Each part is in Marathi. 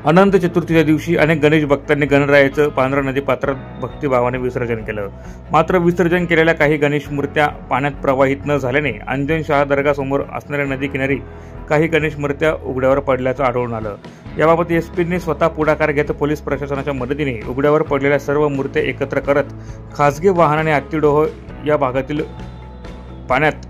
अनंत चतुर्थीच्या दिवशी अनेक गणेश भक्तांनी गणरायाचं पांढरा नदी पात्रात भक्तिभावाने विसर्जन केलं। मात्र विसर्जन केलेल्या काही गणेश मूर्त्या पाण्यात प्रवाहित न झाल्याने अंजन शाह दर्गासमोर असणाऱ्या नदी किनारी काही गणेश मूर्त्या उघड्यावर पडल्याचं आढळून आलं। याबाबत एसपीने स्वतः पुढाकार घेत पोलीस प्रशासनाच्या मदतीने उघड्यावर पडलेल्या सर्व मूर्त्या एकत्र करत खासगी वाहनाने हत्तीडोह या भागातील पाण्यात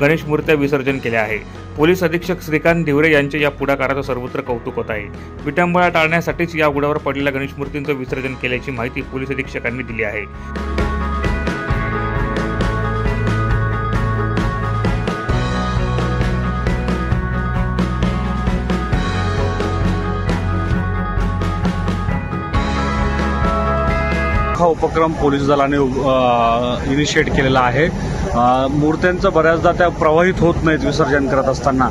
गणेश मूर्त्या विसर्जन केल्या आहे। पोलीस अधीक्षक श्रीकांत धिवरे यांच्या या पुढाकाराचं सर्वत्र कौतुक होत आहे। विटंबना टाळण्यासाठीच या उघड्यावर पडलेल्या गणेश मूर्तींचं विसर्जन केल्याची माहिती पोलीस अधीक्षकांनी दिली आहे। हा उपक्रम पोलीस दलाने इनिशिएट केलेला आहे। मूर्त्यांचं बऱ्याचदा त्या प्रवाहित होत नाहीत विसर्जन करत असताना,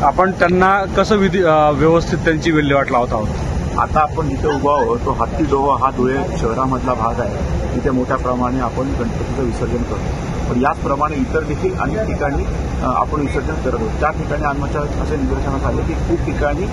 आपण त्यांना कसं व्यवस्थित त्यांची विल्हेवाट लावत आहोत। आता आपण जिथे उभा आहोत तो हत्तीडोह हा धुळे शहरामधला भाग आहे। तिथे मोठ्या प्रमाणे आपण गणपतीचं विसर्जन करतो, पण याचप्रमाणे इतर देखील अनेक ठिकाणी आपण विसर्जन करत आहोत। त्या ठिकाणी आमच्या असे निदर्शनास आले की खूप ठिकाणी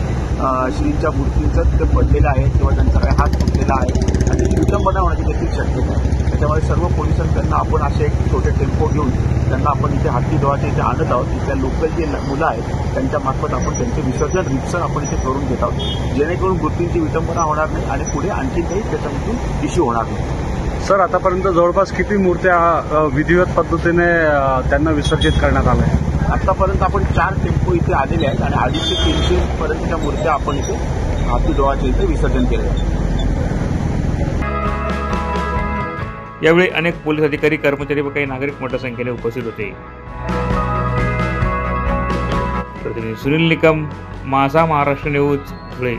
श्रींच्या मूर्तींचं तिथे पडलेलं आहे किंवा त्यांचा काही हात फुटलेला आहे आणि त्याची विटंबना होण्याची देखील शक्यता आहे। त्याच्यामुळे सर्व पोलिसांकडनं आपण असे एक छोटे टेम्पो घेऊन त्यांना आपण इथे हत्तीडोहाच्या इथे आणत आहोत। इथल्या लोकल जे मुलं आहेत त्यांच्या मार्फत आपण त्यांचे विसर्जन रितसर आपण इथे करून घेत आहोत, जेणेकरून मूर्तींची विटंबना होणार नाही आणि पुढे आणखी काही त्याच्यामधून इश्यू होणार नाही। सर, आतापर्यंत जवळपास किती मूर्त्या विधिवत पद्धतीने त्यांना विसर्जित करण्यात आल्या आहेत? आतापर्यंत आपण 4 टेम्पो इथे आलेले आहेत आणि 250 ते 300 पर्यंतच्या मूर्त्या आपण इथे हत्तीडोहाच्या इथे विसर्जन केले आहेत। यावेळी अनेक पोलीस अधिकारी, कर्मचारी व काही नागरिक मोठ्या संख्येने उपस्थित होते। प्रतिनिधी सुनील निकम, माझा महाराष्ट्र न्यूज, धुळे।